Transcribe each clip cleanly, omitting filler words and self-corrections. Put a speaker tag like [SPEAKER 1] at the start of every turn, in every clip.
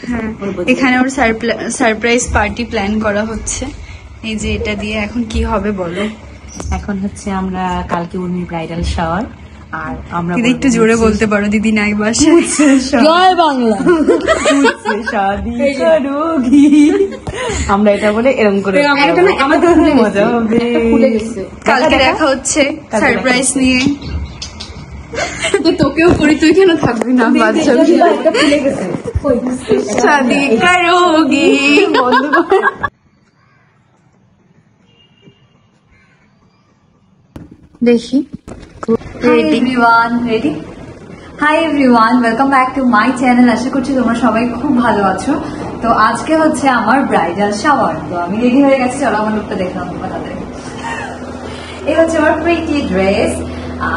[SPEAKER 1] হ্যাঁ, এখানে ওর surprise party plan করা হচ্ছে। এই যে এটা দিয়ে এখন কি হবে বলো?
[SPEAKER 2] এখন হচ্ছে আমরা কালকে উর্মির ব্রাইডাল শাওয়ার, আর আমরা
[SPEAKER 1] দিদি একটু জোরে বলতে পারো, দিদি নাই বাসায়।
[SPEAKER 2] জয় বাংলা। শাদি করোগি, আমরা এটা বলে এরকম করে আমাদের মজা হবে।
[SPEAKER 1] কালকে দেখা হচ্ছে সারপ্রাইজ নিয়ে। তোকেও করি, তুই কেন থাকবি না? বাচ্চা শাদি করোগি। দেখি
[SPEAKER 2] ready. Hi everyone, welcome back to my channel. আশা করছি তোমরা সবাই খুব ভালো আছো। তো আজকে হচ্ছে আমার ব্রাইডাল শাওয়ার, তো আমি রেডি হয়ে গেছি। চলো আমার লুকটা দেখলাম তাদের। এই হচ্ছে আমার প্রিটি ড্রেস,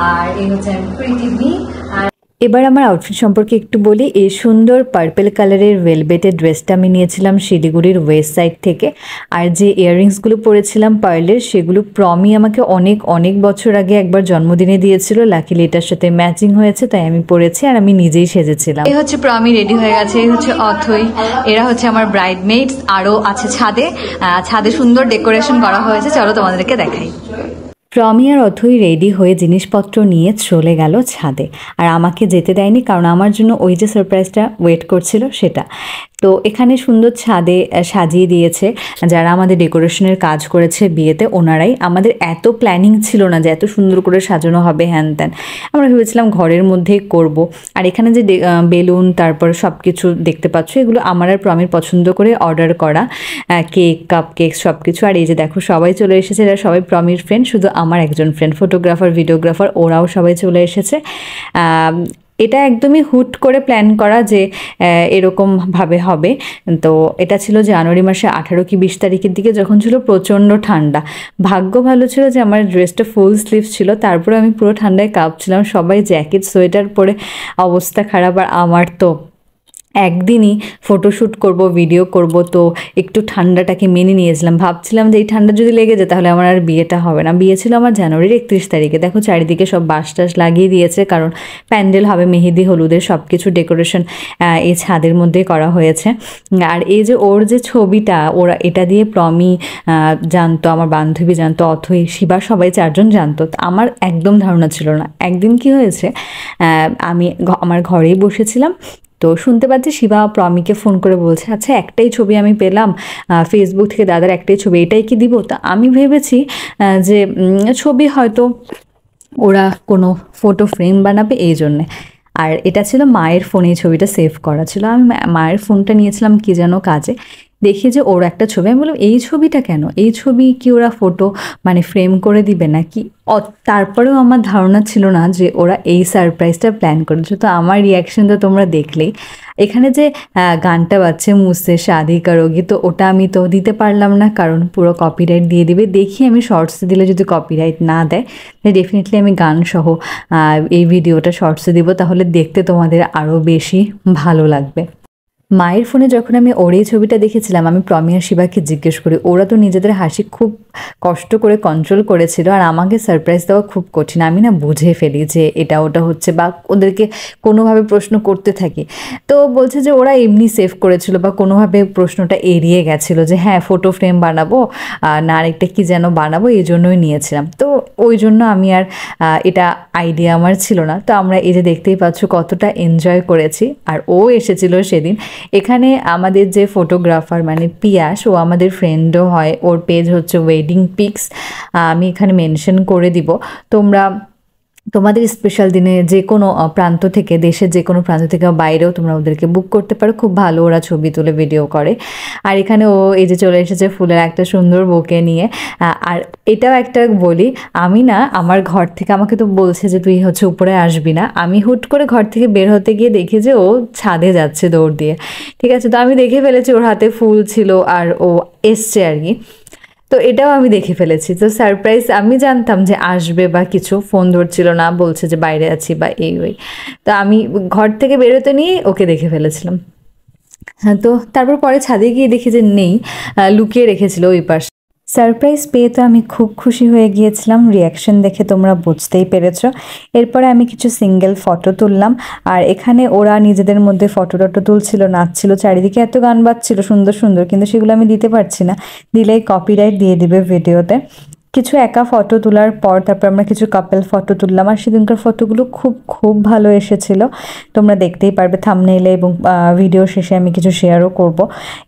[SPEAKER 2] আর এই হচ্ছে প্রিটি মি। আর এবার আমার আউটফিট সম্পর্কে একটু বলি। এই সুন্দর পার্পল কালারের ভেলভেটের ড্রেসটা আমি নিয়েছিলাম শিলিগুড়ির ওয়েস্ট সাইড থেকে। আর যে ইয়াররিংসগুলো পরেছিলাম পার্লের, সেগুলো প্রমি আমাকে অনেক অনেক বছর আগে একবার জন্মদিনে দিয়েছিল। লাকিলি এটার সাথে ম্যাচিং হয়েছে, তাই আমি পরেছি, আর আমি নিজেই সেজেছিলাম। এই হচ্ছে প্রমি রেডি হয়ে গেছে। এই হচ্ছে অথই, এরা হচ্ছে আমার ব্রাইডমেটস। আরও আছে ছাদে সুন্দর ডেকোরেশন করা হয়েছে। চলো তোমাদেরকে দেখাই। প্রমি আর অথই রেডি হয়ে জিনিসপত্র নিয়ে চলে গেল ছাদে, আর আমাকে যেতে দেয়নি, কারণ আমার জন্য ওই যে সারপ্রাইজটা ওয়েট করছিল সেটা। তো এখানে সুন্দর ছাদে সাজিয়ে দিয়েছে যারা আমাদের ডেকোরেশনের কাজ করেছে বিয়েতে, ওনারাই। আমাদের এত প্ল্যানিং ছিল না যে এত সুন্দর করে সাজানো হবে হ্যান ত্যান। আমরা ভেবেছিলাম ঘরের মধ্যেই করব। আর এখানে যে বেলুন, তারপর সব কিছু দেখতে পাচ্ছ, এগুলো আমার আর প্রমির পছন্দ করে অর্ডার করা, কেক, কাপ কেক, সব কিছু। আর এই যে দেখো সবাই চলে এসেছে, এরা সবাই প্রমির ফ্রেন্ড, শুধু আমার একজন ফ্রেন্ড ফটোগ্রাফার, ভিডিওগ্রাফার, ওরাও সবাই চলে এসেছে। এটা একদমই হুট করে প্ল্যান করা যে এরকমভাবে হবে। তো এটা ছিল জানুয়ারি মাসে 18 কি 20 তারিখের দিকে, যখন ছিল প্রচণ্ড ঠান্ডা। ভাগ্য ভালো ছিল যে আমার ড্রেসটা ফুল স্লিভ ছিল, তারপরে আমি পুরো ঠান্ডায় কাঁপছিলাম। সবাই জ্যাকেট সোয়েটার পরে অবস্থা খারাপ, আর আমার তো একদিনই ফটোশ্যুট করব, ভিডিও করব, তো একটু ঠান্ডাটাকে মেনে নিয়েছিলাম। ভাবছিলাম যে এই ঠান্ডা যদি লেগে যায় তাহলে আমার আর বিয়েটা হবে না। বিয়ে ছিল আমার জানুয়ারির 31 তারিখে। দেখো চারিদিকে সব বাঁশ টাস লাগিয়ে দিয়েছে, কারণ প্যান্ডেল হবে, মেহেদি হলুদের সব কিছু ডেকোরেশন এই ছাদের মধ্যে করা হয়েছে। আর এই যে ওর যে ছবিটা, ওরা এটা দিয়ে প্রমি জানতো, আমার বান্ধবী জানতো, অথই, শিবা, সবাই চারজন জানতো। আমার একদম ধারণা ছিল না। একদিন কি হয়েছে, আমি আমার ঘরেই বসেছিলাম, তো শুনতে পাচ্ছি শিবা প্রমিকে ফোন করে বলছে, আচ্ছা একটাই ছবি আমি পেলাম ফেসবুক থেকে, দাদার একটাই ছবি, এটাই কি দিব? তা আমি ভেবেছি যে ছবি হয়তো ওরা কোনো ফটো ফ্রেম বানাবে, এই জন্যে। আর এটা ছিল মায়ের ফোনে, এই ছবিটা সেভ করা ছিল। আমি মায়ের ফোনটা নিয়েছিলাম কি যেন কাজে, দেখি যে ওর একটা ছবি। আমি বললাম এই ছবিটা কেন? এই ছবি কি ওরা ফটো মানে ফ্রেম করে দিবে নাকি? তারপরেও আমার ধারণা ছিল না যে ওরা এই সারপ্রাইজটা প্ল্যান করেছে। তো আমার রিয়াকশন তো তোমরা দেখলেই। এখানে যে গানটা বাজছে মুঝসে শাদি করোগি, তো ওটা আমি তো দিতে পারলাম না, কারণ পুরো কপিরাইট দিয়ে দিবে। দেখি আমি শর্টসে দিলে যদি কপিরাইট না দেয়, তাহলে ডেফিনেটলি আমি গান সহ এই ভিডিওটা শর্টসে দিব, তাহলে দেখতে তোমাদের আরও বেশি ভালো লাগবে। মায়ের ফোনে যখন আমি ওর এই ছবিটা দেখেছিলাম, আমি প্রমি আর শিবাকে জিজ্ঞেস করি, ওরা তো নিজেদের হাসি খুব কষ্ট করে কন্ট্রোল করেছিল, আর আমাকে সারপ্রাইজ দেওয়া খুব কঠিন। আমি না বুঝে ফেলি যে এটা ওটা হচ্ছে, বা ওদেরকে কোনোভাবে প্রশ্ন করতে থাকি। তো বলছে যে ওরা এমনি সেভ করেছিল, বা কোনোভাবে প্রশ্নটা এড়িয়ে গেছিলো যে হ্যাঁ ফটো ফ্রেম বানাবো না আরেকটা কি যেন বানাবো, এই জন্যই নিয়েছিলাম। তো ওই জন্য আমি আর এটা আইডিয়া আমার ছিল না। তো আমরা এই যে দেখতেই পাচ্ছ কতটা এনজয় করেছি। আর ও এসেছিল সেদিন। এখানে আমাদের যে ফটোগ্রাফার মানে পিয়াস, ও আমাদের ফ্রেন্ডও হয়, ওর পেজ হচ্ছে ওয়েডিং পিক্স, আমি এখানে মেনশন করে দিব। তোমরা তোমাদের স্পেশাল দিনে যে কোনো প্রান্ত থেকে, দেশের যে কোনো প্রান্ত থেকে বাইরেও তোমরা ওদেরকে বুক করতে পারো। খুব ভালো ওরা ছবি তুলে ভিডিও করে। আর এখানে ও এই যে চলে এসেছে ফুলের একটা সুন্দর বোকে নিয়ে। আর এটাও একটা বলি, আমি না আমার ঘর থেকে, আমাকে তো বলছে যে তুই হচ্ছে উপরে আসবি না, আমি হুট করে ঘর থেকে বের হতে গিয়ে দেখি যে ও ছাদে যাচ্ছে দৌড় দিয়ে। ঠিক আছে, তো আমি দেখে ফেলেছি ওর হাতে ফুল ছিল আর ও এসছে আর কি। তো এটাও আমি দেখে ফেলেছি। তো সারপ্রাইজ আমি জানতাম যে আসবে বা কিছু, ফোন ধরছিল না, বলছে যে বাইরে আছি বা এই ওই। তো আমি ঘর থেকে বেরোতে নিয়ে ওকে দেখে ফেলেছিলাম। হ্যাঁ, তো তারপর পরে ছাদে গিয়ে দেখি যে নেই, লুকিয়ে রেখেছিল ওই পাশে। সারপ্রাইজ পেয়ে তো আমি খুব খুশি হয়ে গিয়েছিলাম, রিয়াকশন দেখে তোমরা বুঝতেই পেরেছো। এরপরে আমি কিছু সিঙ্গেল ফটো তুললাম, আর এখানে ওরা নিজেদের মধ্যে ফটো টটো তুলছিল, নাচছিল, চারিদিকে এত গান বাজছিল সুন্দর সুন্দর, কিন্তু সেগুলো আমি দিতে পারছি না, দিলেই কপিরাইট দিয়ে দিবে ভিডিওতে। কিছু একা ফটো তোলার পর তারপর আমরা কিছু কাপল ফটো তুললাম, আর সেদিনকার ফটোগুলো খুব ভালো এসেছিল, তোমরা দেখতেই পারবে থাম্বনেইলে, এবং ভিডিও শেষে আমি কিছু শেয়ারও করব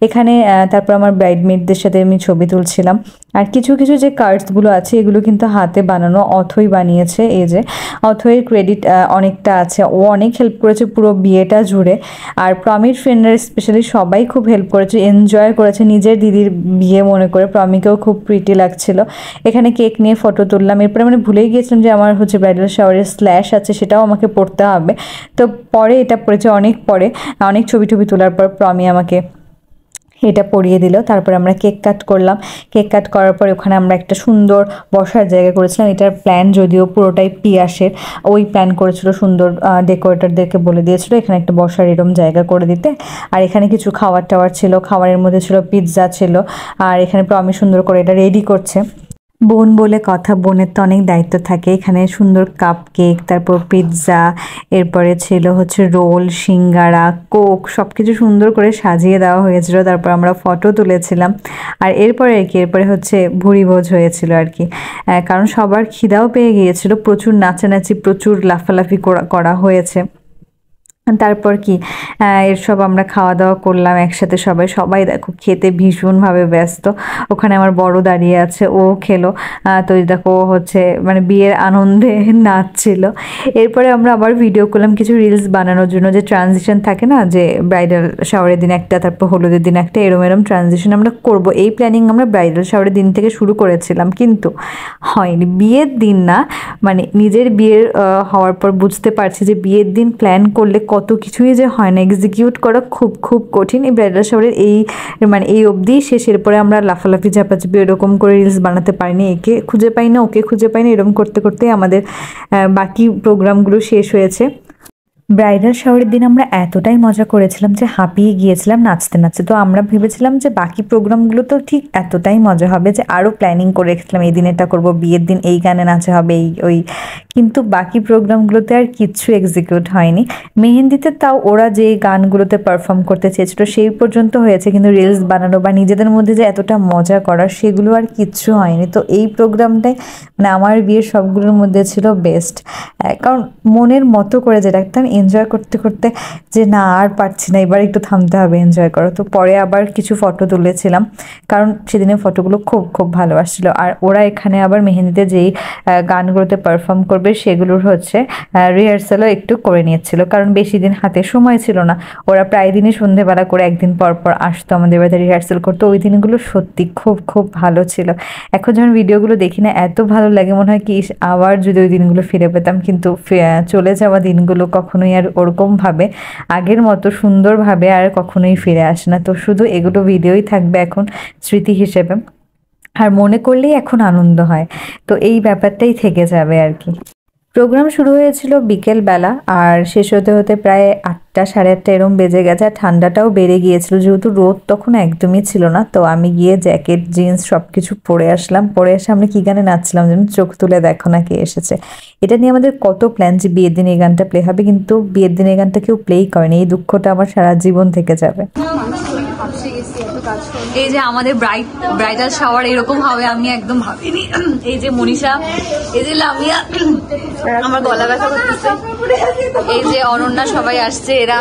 [SPEAKER 2] এখানে। তারপর আমার ব্রাইডমেটদের সাথে আমি ছবি তুলছিলাম। আর কিছু যে কার্ডসগুলো আছে এগুলো কিন্তু হাতে বানানো, অথই বানিয়েছে। এই যে অথয়ের ক্রেডিট অনেকটা আছে, ও অনেক হেল্প করেছে পুরো বিয়েটা জুড়ে। আর প্রমির ফ্রেন্ডরা স্পেশালি সবাই খুব হেল্প করেছে, এনজয় করেছে, নিজের দিদির বিয়ে মনে করে। প্রমিকেও খুব প্রিটি লাগছিল। এখানে কেক নিয়ে ফটো তুললাম। এরপরে মানে ভুলেই গিয়েছিলাম যে আমার হচ্ছে ব্রাইডাল শাওয়ারের স্ল্যাশ আছে, সেটাও আমাকে পড়তে হবে। তো পরে এটা পড়েছে, অনেক পরে, অনেক ছবি তোলার পর প্রমি আমাকে এটা পরিয়ে দিল। তারপর আমরা কেক কাট করলাম। কেক কাট করার পর ওখানে আমরা একটা সুন্দর বসার জায়গা করেছিলাম। এটার প্ল্যান যদিও পুরোটাই পিয়াসের, ওই প্ল্যান করেছিল, সুন্দর ডেকোরেটরদেরকে বলে দিয়েছিল এখানে একটা বসার এরকম জায়গা করে দিতে। আর এখানে কিছু খাবার টাওয়ার ছিল, খাবারের মধ্যে ছিল পিৎজা ছিল। আর এখানে প্রমি সুন্দর করে এটা রেডি করছে। বোন বলে কথা, বোনের তো অনেক দায়িত্ব থাকে। এখানে সুন্দর কাপ কেক, তারপর পিৎজা, এরপরে ছিল হচ্ছে রোল, সিঙ্গারা, কোক, সব কিছু সুন্দর করে সাজিয়ে দেওয়া হয়েছিল। তারপর আমরা ফটো তুলেছিলাম। আর এরপরে হচ্ছে ভুড়ি ভোজ হয়েছিল আর কি, কারণ সবার খিদাও পেয়ে গিয়েছিল, প্রচুর নাচানাচি, প্রচুর লাফালাফি করা হয়েছে। তারপর কি এসব আমরা খাওয়া দাওয়া করলাম একসাথে, সবাই দেখো খেতে ভীষণভাবে ব্যস্ত। ওখানে আমার বড় দাঁড়িয়ে আছে, ও খেলো। তো দেখো হচ্ছে মানে বিয়ের আনন্দে নাচছিল। এরপরে আমরা আবার ভিডিও করলাম কিছু রিলস বানানোর জন্য, যে ট্রানজিশন থাকে না, যে ব্রাইডাল শাওয়ারের দিন একটা, তারপর হলুদের দিন একটা, এরম ট্রানজিশন আমরা করব। এই প্ল্যানিং আমরা ব্রাইডাল শাওয়ারের দিন থেকে শুরু করেছিলাম, কিন্তু হয়নি। বিয়ের দিন না, মানে নিজের বিয়ের হওয়ার পর বুঝতে পারছি যে বিয়ের দিন প্ল্যান করলে কত কিছুই যে হয় না, এক্সিকিউট করা খুব কঠিন। এই ব্রাইডাল শাওয়ারের এই অবধি শেষ। এরপরে আমরা লাফালাফি ঝাপাঝাপি এরকম করে রিলস বানাতে পারিনি, একে খুঁজে পাই না, ওকে খুঁজে পাই না, এরকম করতে আমাদের বাকি প্রোগ্রামগুলো শেষ হয়েছে। ব্রাইডাল শাওয়ারের দিন আমরা এতটাই মজা করেছিলাম যে হাঁপিয়ে গিয়েছিলাম নাচতে। তো আমরা ভেবেছিলাম যে বাকি প্রোগ্রামগুলো তো ঠিক এতটাই মজা হবে, যে আরও প্ল্যানিং করে রেখেছিলাম এই দিন এটা করবো, বিয়ের দিন এই গানে নাচা হবে, ওই। কিন্তু বাকি প্রোগ্রামগুলোতে আর কিচ্ছু এক্সিকিউট হয়নি। মেহেন্দিতে তাও ওরা যে গানগুলোতে পারফর্ম করতে চেয়েছিল সেই পর্যন্ত হয়েছে, কিন্তু রিলস বানানো বা নিজেদের মধ্যে যে এতটা মজা করা সেগুলো আর কিচ্ছু হয়নি। তো এই প্রোগ্রামটাই মানে আমার বিয়ের সবগুলোর মধ্যে ছিল বেস্ট, কারণ মনের মতো করে যেটা একদম এনজয় করতে যে না আর পারছি না, এবার একটু থামতে হবে, এনজয় করো। তো পরে আবার কিছু ফটো তুলেছিলাম, কারণ সেদিনের ফটোগুলো খুব ভালো আসছিল। আর ওরা এখানে আবার মেহেন্দিতে যেই গানগুলোতে পারফর্ম করবে সেগুলোর হচ্ছে রিহার্সালও একটু করে নিয়েছিল, কারণ বেশি দিন হাতে সময় ছিল না। ওরা প্রায় দিনই সন্ধ্যেবেলা করে একদিন পর আসতো আমাদের বাড়িতে রিহার্সাল করতো। ওই দিনগুলো সত্যি খুব ভালো ছিল। এখন যখন ভিডিওগুলো দেখি না এত ভালো লাগে, মনে হয় কি আবার যদি ওই দিনগুলো ফিরে পেতাম। কিন্তু চলে যাওয়া দিনগুলো কখনোই আর ওরকমভাবে আগের মতো সুন্দরভাবে আর কখনোই ফিরে আসে না। তো শুধু এগুলো ভিডিওই থাকবে এখন স্মৃতি হিসেবে, আর মনে করলেই এখন আনন্দ হয়। তো এই ব্যাপারটাই থেকে যাবে আর কি। প্রোগ্রাম শুরু হয়েছিল বিকেলবেলা, আর শেষ হতে প্রায় 8টা সাড়ে 8টা এরম বেজে গেছে। আর ঠান্ডাটাও বেড়ে গিয়েছিল, যেহেতু রোদ তখন একদমই ছিল না। তো আমি গিয়ে জ্যাকেট জিন্স সব কিছু পরে আসলাম। পরে এসে আমরা কী গানে নাচছিলাম যেন, চোখ তুলে দেখো না কে এসেছে। এটা নিয়ে আমাদের কত প্ল্যান যে বিয়ের দিন এই গানটা প্লে হবে, কিন্তু বিয়ের দিন এই গানটা কেউ প্লেই করেনি। এই দুঃখটা আমার সারা জীবন থেকে যাবে। এই যে আমাদের ব্রাইডাল শাওয়ার এরকম হবে আমি একদম ভাবিনি। এই যে মনীষা, এই যে লামিয়া, আমার গলা ব্যথা করতেছে, এই যে অনন্যা, সবাই আসছে। এরা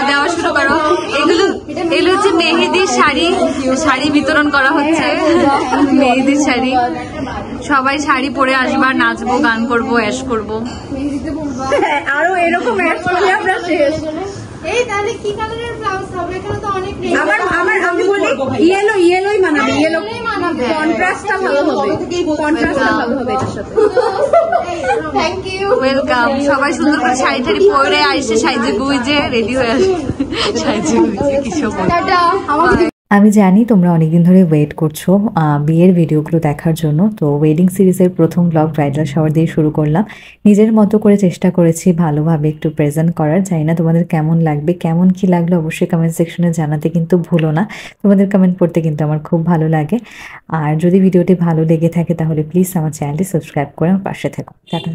[SPEAKER 2] দেওয়া শুরু করো। এগুলো হচ্ছে মেহেদির শাড়ি বিতরণ করা হচ্ছে, মেহেদির শাড়ি। সবাই শাড়ি পরে আসবা, নাচবো, গান করবো, অ্যাশ করবো। আরো এরকম অ্যাড করলে আমরা শেষ। এই তাহলে কি কালারের ব্লাউজ হবে? এখানে তো অনেক আমি বলি ইয়েলোই মানাবে, ইয়েলো কন্ট্রাস্টটা ভালো হবে, কন্ট্রাস্টটা ভালো হবে এটার সাথে। Thank you, welcome. সবাই সুন্দর করে শাড়ি টাড়ি পরে আসছে, সাইজে গুইজে রেডি হয়ে আসছে, সাইজে গুইজে কিছু।
[SPEAKER 3] আমি জানি তোমরা অনেকদিন ধরে ওয়েট করছো বিয়ের ভিডিওগুলো দেখার জন্য। তো ওয়েডিং সিরিজের প্রথম ব্লগ ব্রাইডাল শাওয়ার দিয়ে শুরু করলাম। নিজের মতো করে চেষ্টা করেছি ভালোভাবে একটু প্রেজেন্ট করার। জানি না তোমাদের কেমন লাগবে, কেমন কি লাগলো অবশ্যই কমেন্ট সেকশনে জানাতে কিন্তু ভুলো না। তোমাদের কমেন্ট পড়তে কিন্তু আমার খুব ভালো লাগে। আর যদি ভিডিওটি ভালো লেগে থাকে তাহলে প্লিজ আমার চ্যানেলটি সাবস্ক্রাইব করে আমার পাশে থেকো। টাটা।